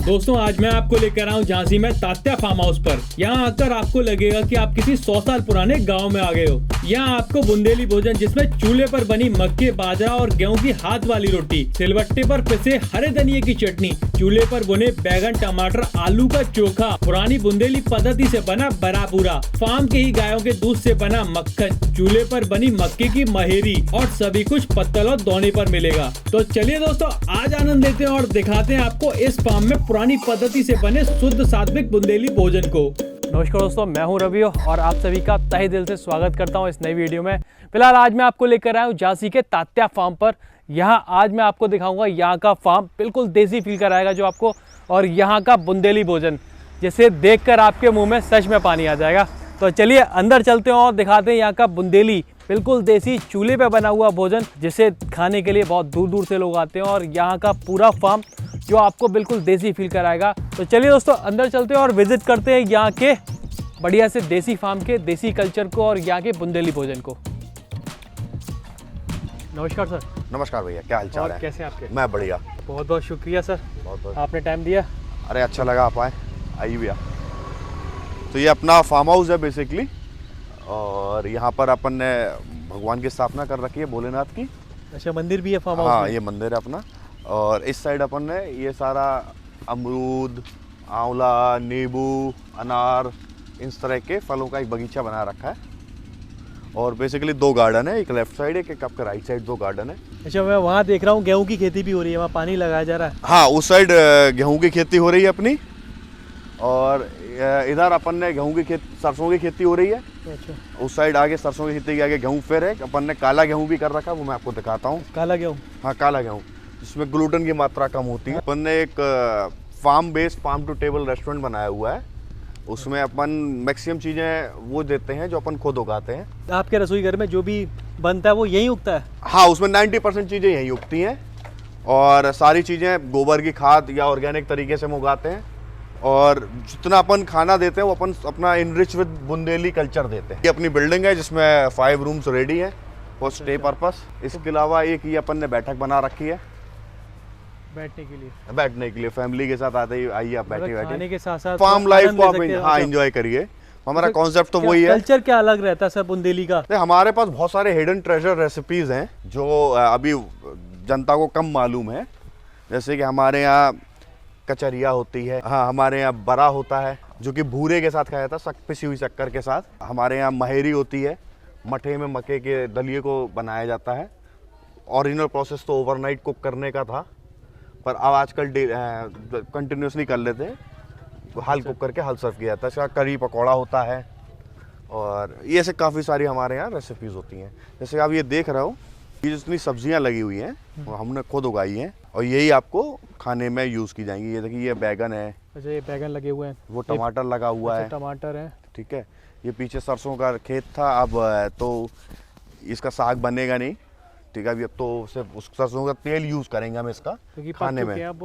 दोस्तों आज मैं आपको लेकर आया हूँ झांसी में तात्या फार्म हाउस पर। यहाँ आकर आपको लगेगा कि आप किसी 100 साल पुराने गांव में आ गए हो। यहाँ आपको बुंदेली भोजन जिसमें चूल्हे पर बनी मक्के, बाजरा और गेहूं की हाथ वाली रोटी, सिलबट्टे पर पिसे हरे धनिये की चटनी, चूल्हे पर बुने बैगन, टमाटर, आलू का चोखा, पुरानी बुंदेली पद्धति से बना बड़ा पूरा, फार्म के ही गायों के दूध से बना मक्खन, चूल्हे पर बनी मक्के की महेरी और सभी कुछ पत्तल और दोने पर मिलेगा। तो चलिए दोस्तों आज आनंद लेते हैं और दिखाते हैं आपको इस फार्म में पुरानी पद्धति से बने शुद्ध सात्विक बुंदेली भोजन को। नमस्कार दोस्तों, मैं हूं रवि और आप सभी का तहे दिल से स्वागत करता हूं इस नई वीडियो में। फिलहाल आज मैं आपको लेकर आया हूं झांसी के तात्या फार्म पर। यहां आज मैं आपको दिखाऊंगा यहां का फार्म बिल्कुल देसी फील कराएगा जो आपको, और यहां का बुंदेली भोजन जिसे देखकर आपके मुंह में सच में पानी आ जाएगा। तो चलिए अंदर चलते हैं और दिखाते हैं यहाँ का बुंदेली बिल्कुल देसी चूल्हे पे बना हुआ भोजन जिसे खाने के लिए बहुत दूर दूर से लोग आते हैं, और यहाँ का पूरा फार्म जो आपको बिल्कुल देसी फील कराएगा। तो चलिए दोस्तों अंदर चलते हैं और विजिट करते हैं यहाँ के बढ़िया से देसी फार्म के देसी कल्चर को और यहाँ के बुंदेली भोजन को। नमस्कार सर। नमस्कार भैया, क्या हाल चाल है? कैसे हैं आपके? मैं बढ़िया। बहुत बहुत शुक्रिया सर, बहुत आपने टाइम दिया। अरे अच्छा लगा आप आए, आइए भैया। तो ये अपना फार्म हाउस है बेसिकली, और यहाँ पर अपन ने भगवान की स्थापना कर रखी है भोलेनाथ की। अच्छा, मंदिर भी है फार्म हाउस? हाँ, ये मंदिर है अपना। और इस साइड अपन ने ये सारा अमरूद, आंवला, नींबू, अनार, इस तरह के फलों का एक बगीचा बना रखा है। और बेसिकली दो गार्डन है, एक लेफ्ट साइड एक आपका राइट साइड, दो गार्डन है। अच्छा, मैं वहाँ देख रहा हूँ गेहूँ की खेती भी हो रही है, वहाँ पानी लगाया जा रहा है। हाँ, उस साइड गेहूँ की खेती हो रही है अपनी, और इधर अपन ने गेहूँ की सरसों की खेती हो रही है। अच्छा, उस साइड आगे सरसों की खेती के आगे गेहूँ फिर है। अपन ने काला गेहूँ भी कर रखा है, वो मैं आपको दिखाता हूँ। काला गेहूँ? हाँ, काला गेहूँ जिसमें ग्लूटेन की मात्रा कम होती है। अपन ने एक farm based farm to table restaurant बनाया हुआ है। उसमें अपन मैक्सिमम चीज़ें वो देते हैं जो अपन खुद उगाते हैं। आपके रसोई घर में जो भी बनता है वो यहीं उगता है? हाँ, उसमें 90% चीज़ें यहीं उगती हैं, और सारी चीज़ें गोबर की खाद या ऑर्गेनिक तरीके से हम उगाते हैं। और जितना अपन खाना देते हैं वो अपन अपना इनरिच विद बुंदेली कल्चर देते हैं। ये अपनी बिल्डिंग है जिसमें 5 रूम्स रेडी है फॉर स्टे पर्पस। इसके अलावा एक ये अपन ने बैठक बना रखी है बैठने के लिए। बैठने के लिए फैमिली के साथ आते ही आइए आप बैठे खाने बैठे के साथ साथ फार्म लाइफ को आप हाँ एंजॉय एंजॉय करिए। हमारा कॉन्सेप्ट तो वही है। कल्चर क्या अलग रहता है सर बुंदेली का? हमारे पास बहुत सारे हिडन ट्रेजर रेसिपीज हैं जो अभी जनता को कम मालूम है। जैसे कि हमारे यहाँ कचरिया होती है, हाँ हमारे यहाँ बड़ा होता है जो कि भूरे के साथ खाया जाता है, पिसी हुई शक्कर के साथ। हमारे यहाँ महेरी होती है, मठे में मक्के के दलिए को बनाया जाता है। ओरिजिनल प्रोसेस तो ओवरनाइट कुक करने का था, पर अब आजकल कंटिन्यूसली कर लेते हैं, हल कुक करके हल सर्व किया जाता है। इसका करी पकौड़ा होता है, और ये ऐसे काफ़ी सारी हमारे यहाँ रेसिपीज़ होती हैं। जैसे आप ये देख रहे हो, ये जितनी सब्जियां लगी हुई हैं वो हमने खुद उगाई हैं, और यही आपको खाने में यूज़ की जाएंगी। ये देखिए, ये बैगन है। अच्छा, ये बैगन लगे हुए हैं। वो टमाटर लगा हुआ है। टमाटर है, ठीक है। ये पीछे सरसों का खेत था, अब तो इसका साग बनेगा नहीं, ठीक है। अब तो सिर्फ उस सरसों का तेल यूज़ करेंगे हम इसका खाने में। अब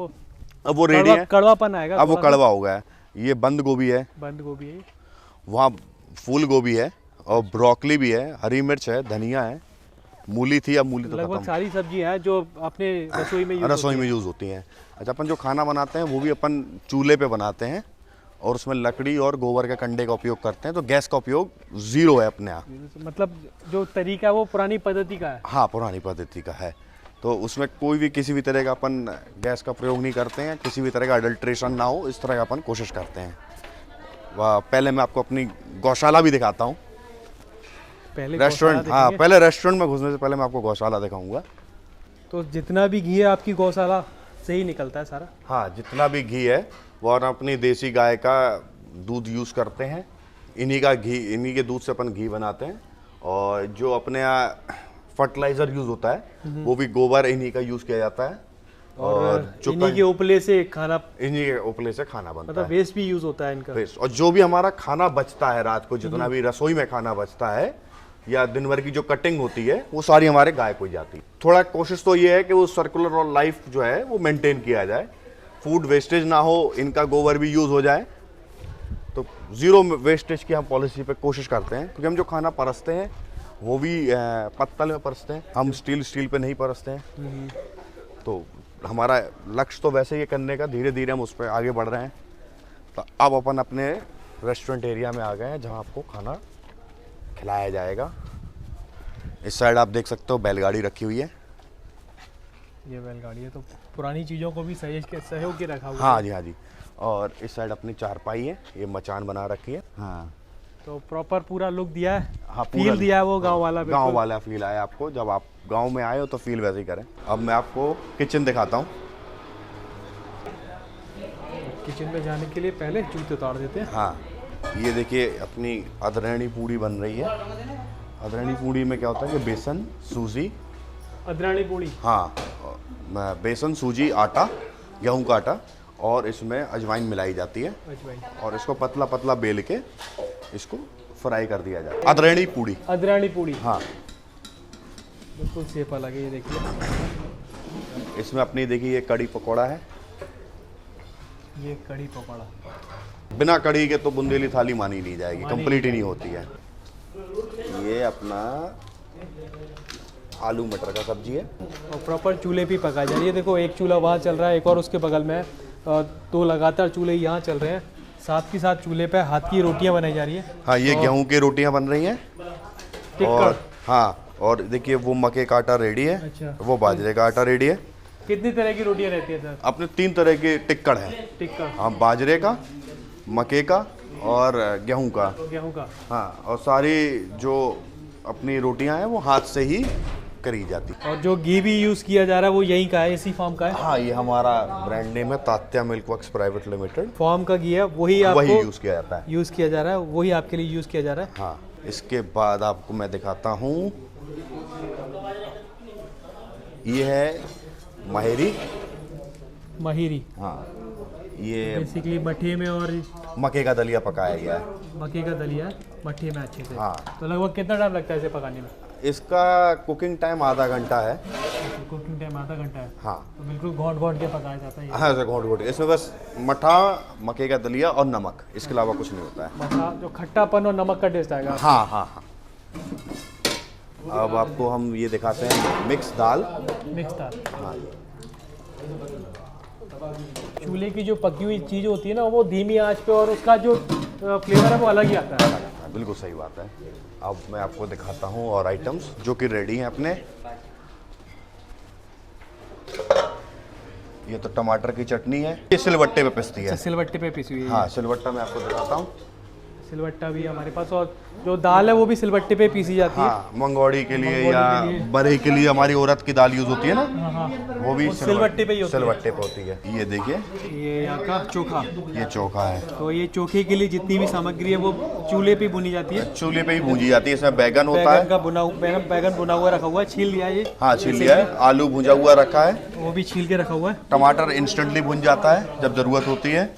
वो रेडी है, कड़वापन आएगा, अब वो कड़वा हो गया है। ये बंद गोभी है, बंद गोभी है, वहाँ फूल गोभी है, और ब्रोकली भी है, हरी मिर्च है, धनिया है, मूली थी, अब मूली तो लगभग खत्म। सारी सब्जी हैं जो अपने रसोई में यूज़ होती हैं। अच्छा, अपन जो खाना बनाते हैं वो भी अपन चूल्हे पे बनाते हैं, और उसमें लकड़ी और गोबर के कंडे का उपयोग करते हैं। तो गैस का उपयोग 0 है अपने यहाँ। मतलब जो तरीका है वो पुरानी पद्धति का है? हाँ, पुरानी पद्धति का है। तो उसमें कोई भी किसी भी तरह का अपन गैस का प्रयोग नहीं करते हैं, किसी भी तरह का अडल्ट्रेशन ना हो, इस तरह का अपन कोशिश करते हैं। पहले मैं आपको अपनी गौशाला भी दिखाता हूँ। पहले रेस्टोरेंट, हाँ पहले रेस्टोरेंट में घुसने से पहले मैं आपको गौशाला दिखाऊंगा। तो जितना भी घी है आपकी गौशाला से ही निकलता है सारा? हाँ, जितना भी घी है वो हम अपनी देसी गाय का दूध यूज़ करते हैं। इन्हीं का घी, इन्हीं के दूध से अपन घी बनाते हैं। और जो अपने यहाँ फर्टिलाइज़र यूज़ होता है वो भी गोबर इन्हीं का यूज़ किया जाता है। और इन्हीं के उपले से खाना, इन्हीं के उपले से खाना बनता मतलब है। वेस्ट भी यूज़ होता है इनका। वेस्ट, और जो भी हमारा खाना बचता है रात को, जितना भी रसोई में खाना बचता है या दिन भर की जो कटिंग होती है, वो सारी हमारे गाय को जाती है। थोड़ा कोशिश तो ये है कि वो सर्कुलर और लाइफ जो है वो मेंटेन किया जाए, फूड वेस्टेज ना हो, इनका गोबर भी यूज़ हो जाए। तो 0 वेस्टेज की हम पॉलिसी पे कोशिश करते हैं, क्योंकि हम जो खाना परसते हैं वो भी पत्तल में परसते हैं, हम स्टील पे नहीं परसते हैं। तो हमारा लक्ष्य तो वैसे ये करने का, धीरे धीरे हम उस पर आगे बढ़ रहे हैं। तो अब अपन अपने रेस्टोरेंट एरिया में आ गए हैं जहाँ आपको खाना खिलाया जाएगा। इस साइड आप देख सकते हो बैलगाड़ी रखी हुई है। ये बैलगाड़ी है, तो पुरानी चीज़ों को भी सहयोग के रखा हुआ है। हाँ जी, हाँ जी। और इस साइड अपनी चारपाई है, ये मचान बना रखी है। हाँ, तो प्रॉपर पूरा लुक दिया है। हाँ, फील दिया है वो गांव वाला, गांव वाला फील आया आपको। जब आप गांव में आए हो तो फील वैसे ही करें। अब मैं आपको किचन दिखाता हूँ। किचन में जाने के लिए पहले जूते उतार देते हैं। हाँ, ये देखिए अपनी अदरणी पूड़ी बन रही है। अदरणी पूड़ी में क्या होता है कि बेसन, सूजी, अदरानी पूड़ी, हाँ, बेसन, सूजी, आटा, गेहूं का आटा, और इसमें अजवाइन मिलाई जाती है। अजवाइन, और इसको पतला पतला बेल के इसको फ्राई कर दिया जाता है। अदरणी पूड़ी। अदरानी पूड़ी, हाँ, बिल्कुल शेप अलग है। ये देखिए, इसमें अपनी देखिए ये कड़ी पकौड़ा है। ये कड़ी पकौड़ा, बिना कड़ी के तो बुंदेली थाली मानी नहीं जाएगी, कंप्लीट ही नहीं होती है। ये अपना आलू मटर का सब्जी है। और प्रॉपर चूल्हे पे पकाई जा रही है। देखो, एक चूल्हा वहाँ चल रहा है, एक और उसके बगल में है, और 2 लगातार चूल्हे यहाँ चल रहे हैं। साथ ही साथ चूल्हे पे हाथ की रोटियाँ बनाई जा रही है। हाँ, ये गेहूं की रोटियां बन रही हैं। और हाँ, और देखिए वो मक्के का आटा रेडी है। अच्छा। वो बाजरे का आटा रेडी है। कितनी तरह की रोटियाँ रहती है सर? अपने 3 तरह के टिक्कड़ हैं। टिक्का, हाँ, बाजरे का, मक्के का और गेहूं का। गेहूं का। हाँ, और सारी जो अपनी रोटियां हैं वो हाथ से ही करी जाती। और जो घी भी यूज़ किया जा रहा है वो यहीं का है, इसी फार्म का है। हाँ, ये हमारा ब्रांड नेम है Tatya milk works private limited. Farm का घी है, वही वही आपको यूज़ किया जाता है। यूज़ किया जा रहा है, वही आपके लिए यूज़ किया जा रहा है। हाँ, इसके बाद आपको मैं दिखाता हूँ, ये है माहिरी। माहिरी, हाँ, ये बेसिकली मठे में और मक्के का दलिया पकाया गया है। मक्के का दलिया मठे में अच्छे से। हाँ, तो लगभग कितना टाइम लगता है इसे पकाने में? इसका कुकिंग टाइम आधा घंटा है। कुकिंग टाइम आधा घंटा है। हाँ, तो बिल्कुल घोंट घोंट के पकाया जाता है ये। हाँ, ऐसे घोंट घोंट। इसमें बस मठा, मक्के का दलिया और नमक, इसके अलावा कुछ नहीं होता है। मतलब जो खट्टापन और नमक का टेस्ट आएगा। हाँ, हाँ, हाँ। अब आपको हम ये दिखाते हैं मिक्स दाल। मिक्स दाल। हाँ, चूल्हे की जो पकी हुई चीज़ होती है ना, वो धीमी आंच पे, और उसका जो फ्लेवर है वो अलग ही आता है। बिल्कुल सही बात है। अब मैं आपको दिखाता हूँ और आइटम्स जो कि रेडी हैं अपने। ये तो टमाटर की चटनी है, ये सिलबट्टे पे पिसती है। अच्छा, सिलबट्टे पे पिसी हुई है। हाँ, सिलबट्टा मैं आपको दिखाता हूँ। सिलबट्टा भी है हमारे पास, और जो दाल है वो भी सिलबट्टे पे पीसी जाती है। हाँ, मंगोड़ी के लिए या बड़े के लिए हमारी उड़द की दाल यूज होती है ना, हाँ, हाँ। वो भी सिलबट्टे पे ही होती है। सिलबट्टे पे होती है। ये देखिए, ये यहाँ का चोखा, ये चोखा है। तो ये चोखे के लिए जितनी भी सामग्री है वो चूल्हे पे भुनी जाती है। चूल्हे पे ही भूंजी जाती है। इसमें बैगन होता है, बैगन भुना हुआ रखा हुआ है, छील लिया है ये। हाँ, छील लिया है। आलू भुजा हुआ रखा है, वो भी छील के रखा हुआ है। टमाटर इंस्टेंटली भुन जाता है जब जरूरत होती है।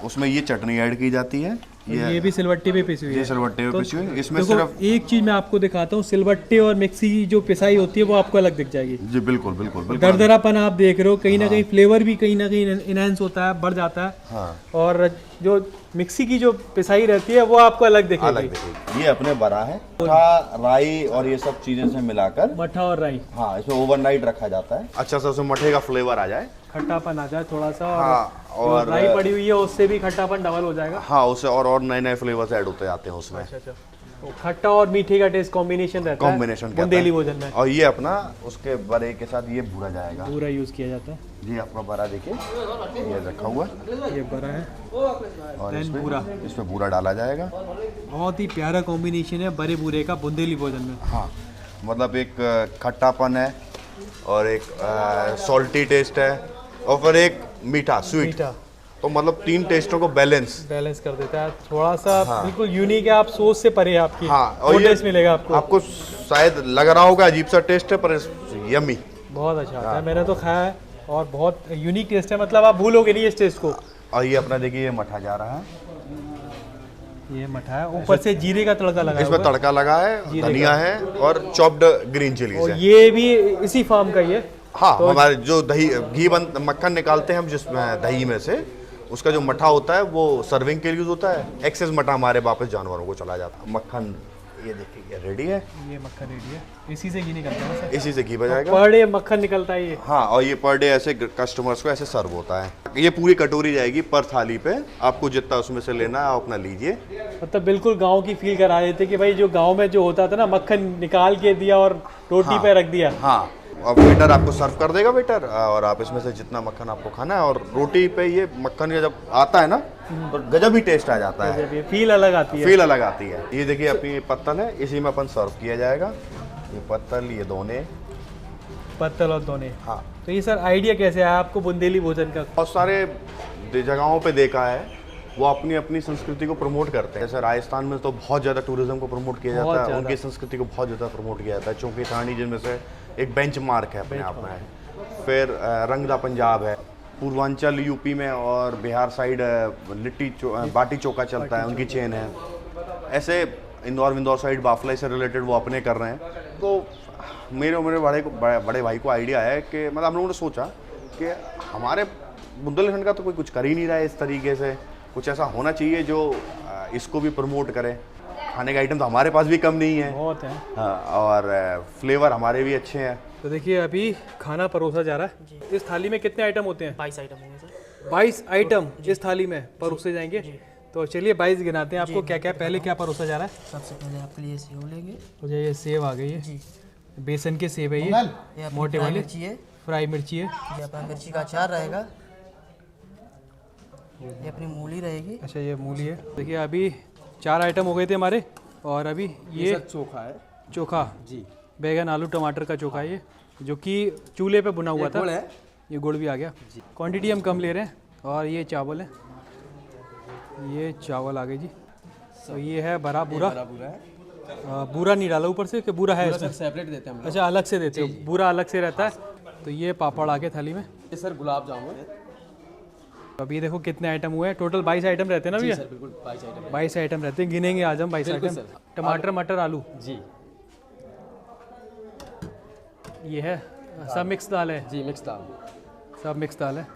उसमें ये चटनी ऐड की जाती है। ये भी सिलबट्टे पे पिसी हुई ये है। सिलबट्टे पे पिसी हुई। इसमें देखो, सिर्फ एक चीज मैं आपको दिखाता हूँ, सिलबट्टे और मिक्सी की जो पिसाई होती है वो आपको अलग दिख जाएगी। जी, बिल्कुल बिल्कुल बिल्कुल। दरदरापन आप देख रहे हो, कहीं ना कहीं फ्लेवर भी कहीं ना कहीं इनहेंस होता है, बढ़ जाता है। हाँ, और जो मिक्सी की जो पिसाई रहती है वो आपको अलग अलग दिखेगी। देखिए। ये अपने बड़ा है, मठा, राई और ये सब चीजें से मिलाकर। मठा और राई, हाँ, इसमें ओवरनाइट रखा जाता है। अच्छा सा उसमें मठे का फ्लेवर आ जाए, खट्टापन आ जाए थोड़ा सा। हाँ, और राई पड़ी हुई है उससे भी खट्टापन डबल हो जाएगा। हाँ, उससे और नए नए फ्लेवर्स ऐड होते जाते हैं उसमें। अच्छा, तो खट्टा और मीठे का टेस्ट कॉम्बिनेशन रहता है कॉम्बिनेशन बुंदेली भोजन में। और ये अपना उसके बड़े के साथ ये भूरा जाएगा। पूरा यूज किया जाता है। ये आपका बड़ा देखिए, ये रखा हुआ है, ये बड़ा है और इसमें भूरा डाला जाएगा। बहुत ही प्यारा कॉम्बिनेशन है बड़े बूरे का बुंदेली भोजन में। हाँ, मतलब एक खट्टापन है और एक सॉल्टी टेस्ट है और फिर एक मीठा स्वीट। तो मतलब 3 टेस्टों को बैलेंस कर देता है थोड़ा सा। हाँ। बिल्कुल यूनिक है, आप सोच से परे है आपकी। हाँ, और वो ये टेस्ट मिलेगा आपको शायद लग रहा होगा अजीब सा टेस्ट है, पर यम्मी, बहुत अच्छा आता है। मैंने तो खाया है और बहुत यूनिक टेस्ट है, मतलब आप भूलोगे नहीं इस टेस्ट को। और ये अपना देखिए, ये मठा जा रहा है, ये मठा है, ऊपर से जीरे का तड़का लगा है। इसमें तड़का लगा है, धनिया है और चॉप्ड ग्रीन चिलीज है। ये भी इसी फार्म का ही है। हाँ, तो हमारे जो दही घी मक्खन निकालते हैं हम जिसमें दही में से, उसका जो मठा होता है वो सर्विंग के लिए यूज होता है। एक्सेस मठा हमारे वापस जानवरों को चला जाता है। मक्खन ये देखिए ये रेडी है, ये मक्खन रेडी है, इसी से घी निकलता है सर? इसी से घी बजाएगा। पर डे मक्खन निकलता है ये? हाँ, और ये पर डे ऐसे कस्टमर्स को ऐसे सर्व होता है। ये पूरी कटोरी जाएगी पर थाली पे, आपको जितना उसमें से लेना है आप अपना लीजिए। मतलब बिल्कुल गांव की फील करा देते कि भाई जो गांव में जो होता था ना, मक्खन निकाल के दिया और रोटी पे रख दिया। हाँ, और वेटर आपको सर्व कर देगा वेटर, और आप इसमें से जितना मक्खन आपको खाना है, और रोटी पे ये मक्खन जब आता है ना तो गजब ही टेस्ट आ जाता है, फील अलग आती है। फील अलग आती है। ये देखिए अपनी पत्तल है, इसी में अपन सर्व किया जाएगा। ये पत्तल, ये दोने, पत्तल और दोने। हाँ। तो ये सर आइडिया कैसे आया आपको बुंदेली भोजन का? बहुत सारे जगहों पे देखा है, वो अपनी अपनी संस्कृति को प्रमोट करते हैं। जैसे राजस्थान में तो बहुत ज़्यादा टूरिज्म को प्रमोट किया जाता है, उनकी संस्कृति को बहुत ज़्यादा प्रमोट किया जाता है। चौकी थानी जिनमें से एक बेंचमार्क है अपने आप में है। फिर रंगदा पंजाब है, पूर्वांचल यूपी में और बिहार साइड बाटी चोखा चलता है, उनकी चेन है। ऐसे इंदौर साइड बाफलाई से रिलेटेड वो अपने कर रहे हैं। तो मेरे बड़े भाई को आइडिया है कि मतलब हम लोगों ने सोचा कि हमारे बुंदेलखंड का तो कोई कुछ कर ही नहीं रहा है इस तरीके से, कुछ ऐसा होना चाहिए जो इसको भी प्रमोट करे। खाने का आइटम तो हमारे पास भी कम नहीं है, बहुत है। हाँ, और फ्लेवर हमारे भी अच्छे हैं। तो देखिए अभी खाना परोसा जा रहा है। इस थाली में कितने आइटम होते हैं? 22 आइटम होंगे सर। 22 आइटम इस थाली में परोसे जाएंगे। तो चलिए 22 गिनाते हैं। आपको क्या क्या पहले क्या परोसा जा रहा है? सबसे पहले आपके लिए सेव लेंगे। मुझे ये सेव आ गई है जी। बेसन के सेव है ये ये अपनी मोटे फ्राई वाले। मिर्ची है। फ्राई मिर्ची है। ये अपना मिर्ची का अचार रहेगा। ये अपनी मूली रहेगी। अच्छा ये मूली है। देखिए अभी 4 आइटम हो गए थे हमारे, और अभी ये चोखा है। चोखा जी, बैगन आलू टमाटर का चोखा है ये, जो कि चूल्हे पे बुना हुआ था। गुड़ है। ये गुड़ भी आ गया। क्वांटिटी हम कम ले रहे हैं। और ये चावल है, ये चावल आ गए जी। तो ये है बड़ा बूरा। पूरा है। बूरा नहीं डाला ऊपर से कि बूरा है इसमें? सेपरेट देते हैं हम लोग। अच्छा अलग से देते हो, बूरा अलग से रहता है। तो ये पापड़ आ गए थाली में। ये सर गुलाब जामुन। अब ये देखो कितने आइटम हुए हैं। टोटल 22 आइटम रहते हैं ना भैया? सर बिल्कुल 22 आइटम है। 22 आइटम रहते हैं, गिनेंगे आज हम 22 बिल्कुल आइटम। सर। टमाटर मटर आलू जी ये है। सब मिक्स दाल है? जी, मिक्स दाल। सब मिक्स दाल है।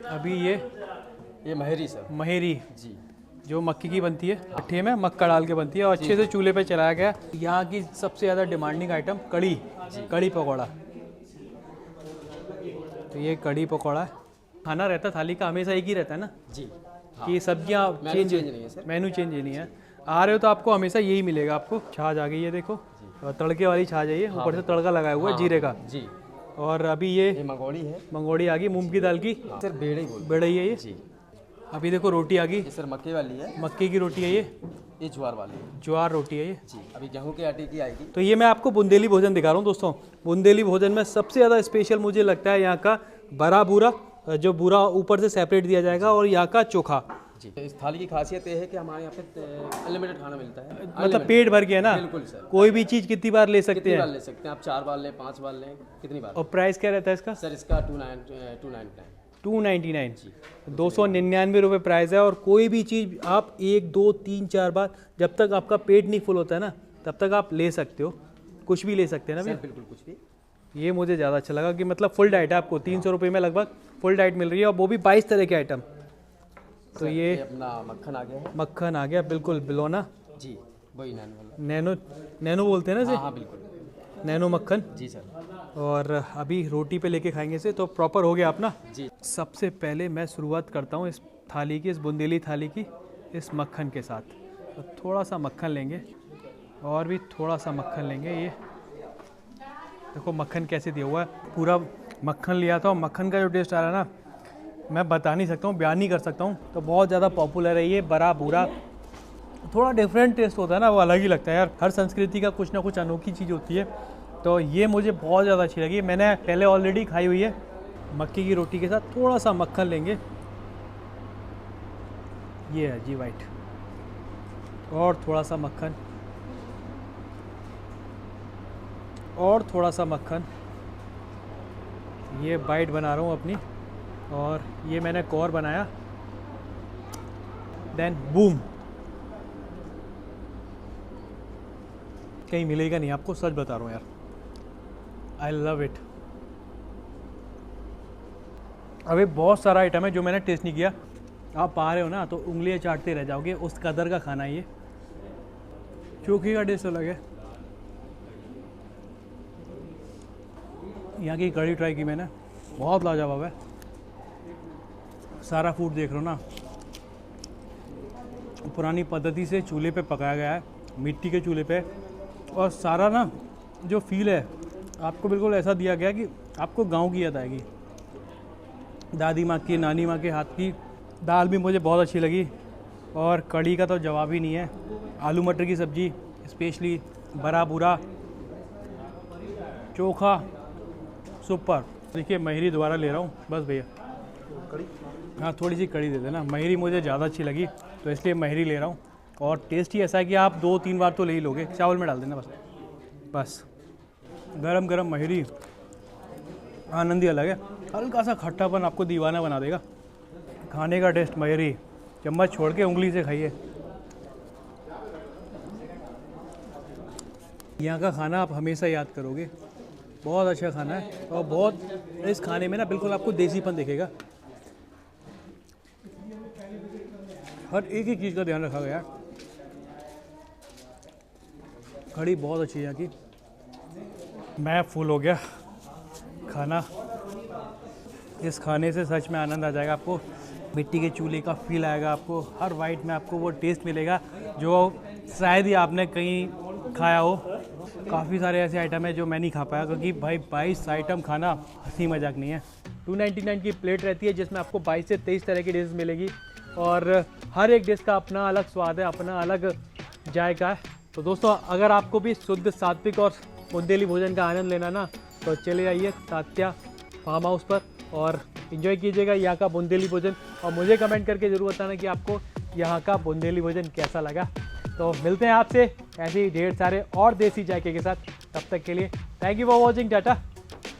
अभी ये महेरी सर। महेरी जी, जो मक्की की बनती है, अट्ठे में मक्का डाल के बनती है और अच्छे से चूल्हे पे चलाया गया। यहाँ की सबसे ज़्यादा डिमांडिंग आइटम कड़ी, कड़ी पकौड़ा। तो ये कड़ी पकौड़ा है। खाना रहता थाली का हमेशा एक ही रहता है ना जी कि सब्जियाँ चेंज नहीं है सर। मेनू चेंज ही नहीं है। आ रहे हो तो आपको हमेशा यही मिलेगा। आपको छाछ आ गई है देखो, और तड़के वाली छाछ है ये, ऊपर से तड़का लगाया हुआ है जीरे का। जी, और अभी ये ये मंगोड़ी है। मंगोड़ी आ गई मूंग की दाल की, सर बेड़े बोल। बेड़ई है ये। जी, अभी देखो रोटी आ गई, ये सर मक्के वाली है। मक्की की रोटी है ये ज्वार वाली है। ज्वार रोटी है ये। जी, अभी गेहूं के आटे की आएगी। तो ये मैं आपको बुंदेली भोजन दिखा रहा हूँ दोस्तों। बुंदेली भोजन में सबसे ज़्यादा स्पेशल मुझे लगता है यहाँ का बड़ा बूरा, जो बूरा ऊपर से सेपरेट दिया जाएगा, और यहाँ का चोखा। जी, इस थाली की खासियत ये है कि हमारे यहाँ पे अनलिमिटेड खाना मिलता है। मतलब पेट भर गया ना, बिल्कुल सर। कोई भी चीज़ कितनी बार ले सकते कितनी बार हैं। ले सकते हैं आप? 4 बार लें, 5 बार लें, कितनी बार? और प्राइस क्या रहता है इसका? सर इसका 299। 299 299 रुपये प्राइस है। और कोई भी चीज़ आप 1 2 3 4 बार, जब तक आपका पेट नहीं फुल होता है ना, तब तक आप ले सकते हो। कुछ भी ले सकते हैं ना सर भैया? बिल्कुल कुछ भी। ये मुझे ज़्यादा अच्छा लगा कि मतलब फुल डाइट है आपको 300 रुपये में लगभग फुल डाइट मिल रही है, और वो भी 22 तरह के आइटम। तो ये अपना मक्खन आ गया है। मक्खन आ गया बिल्कुल बिलोना। जी, वही नैन वाला। नैनो बोलते हैं ना इसे? हाँ बिल्कुल। नैनो मक्खन। जी सर। और अभी रोटी पे लेके खाएंगे इसे, तो प्रॉपर हो गया अपना। जी, सबसे पहले मैं शुरुआत करता हूँ इस थाली की, इस बुंदेली थाली की, इस मक्खन के साथ। तो थोड़ा सा मक्खन लेंगे, और भी थोड़ा सा मक्खन लेंगे। ये देखो मक्खन कैसे दिया हुआ है, पूरा मक्खन लिया था। और मक्खन का जो टेस्ट आ रहा है ना, मैं बता नहीं सकता हूँ, बयान नहीं कर सकता हूँ। तो बहुत ज़्यादा पॉपुलर है ये बड़ा बूरा। थोड़ा डिफरेंट टेस्ट होता है ना, वो अलग ही लगता है यार। हर संस्कृति का कुछ ना कुछ अनोखी चीज़ होती है। तो ये मुझे बहुत ज़्यादा अच्छी लगी। मैंने पहले ऑलरेडी खाई हुई है मक्की की रोटी के साथ। थोड़ा सा मक्खन लेंगे, ये है जी वाइट, और थोड़ा सा मक्खन, और थोड़ा सा मक्खन। ये बाइट बना रहा हूँ अपनी, और ये मैंने कोर बनाया। Then boom. कहीं मिलेगा नहीं आपको, सच बता रहा हूँ यार। I love it. अभी बहुत सारा आइटम है जो मैंने टेस्ट नहीं किया। आप पा रहे हो ना तो उंगलियां चाटते रह जाओगे, उस कदर का खाना है ये। चोखे का टेस्ट अलग है। यहाँ की कढ़ी ट्राई की मैंने, बहुत लाजवाब है। सारा फूड देख रहे हो ना, पुरानी पद्धति से चूल्हे पे पकाया गया है, मिट्टी के चूल्हे पे। और सारा ना जो फील है आपको बिल्कुल ऐसा दिया गया कि आपको गांव की याद आएगी। दादी माँ की, नानी माँ के हाथ की दाल भी मुझे बहुत अच्छी लगी। और कढ़ी का तो जवाब ही नहीं है। आलू मटर की सब्ज़ी स्पेशली, बड़ा बूरा, चोखा, सुपर। देखिए महरी दोबारा ले रहा हूँ बस भैया। हाँ थोड़ी सी कड़ी दे देना, महरी मुझे ज़्यादा अच्छी लगी तो इसलिए महरी ले रहा हूँ। और टेस्ट ही ऐसा है कि आप 2-3 बार तो ले ही लोगे। चावल में डाल देना बस। गरम गरम महरी, आनंद ही अलग है। हल्का सा खट्टापन आपको दीवाना बना देगा। खाने का टेस्ट महरी, चम्मच छोड़ के उंगली से खाइए। यहाँ का खाना आप हमेशा याद करोगे, बहुत अच्छा खाना है। और बहुत, इस खाने में ना बिल्कुल आपको देसीपन दिखेगा। हर एक ही चीज़ का ध्यान रखा गया है। कढ़ी बहुत अच्छी है यहाँ की। मैं फुल हो गया। खाना, इस खाने से सच में आनंद आ जाएगा आपको। मिट्टी के चूल्हे का फील आएगा आपको। हर वाइट में आपको वो टेस्ट मिलेगा जो शायद ही आपने कहीं खाया हो। काफ़ी सारे ऐसे आइटम है जो मैं नहीं खा पाया, क्योंकि भाई 22 आइटम खाना हंसी मजाक नहीं है। 299 की प्लेट रहती है जिसमें आपको 22 से 23 तरह की डिशेस मिलेगी। और हर एक डिश का अपना अलग स्वाद है, अपना अलग जायका है। तो दोस्तों अगर आपको भी शुद्ध, सात्विक और बुंदेली भोजन का आनंद लेना ना, तो चले आइए तात्या फार्म हाउस पर और एंजॉय कीजिएगा यहाँ का बुंदेली भोजन। और मुझे कमेंट करके ज़रूर बताना कि आपको यहाँ का बुंदेली भोजन कैसा लगा। तो मिलते हैं आपसे ऐसे ही ढेर सारे और देसी जायके के साथ। तब तक के लिए thank you for watching, Tata.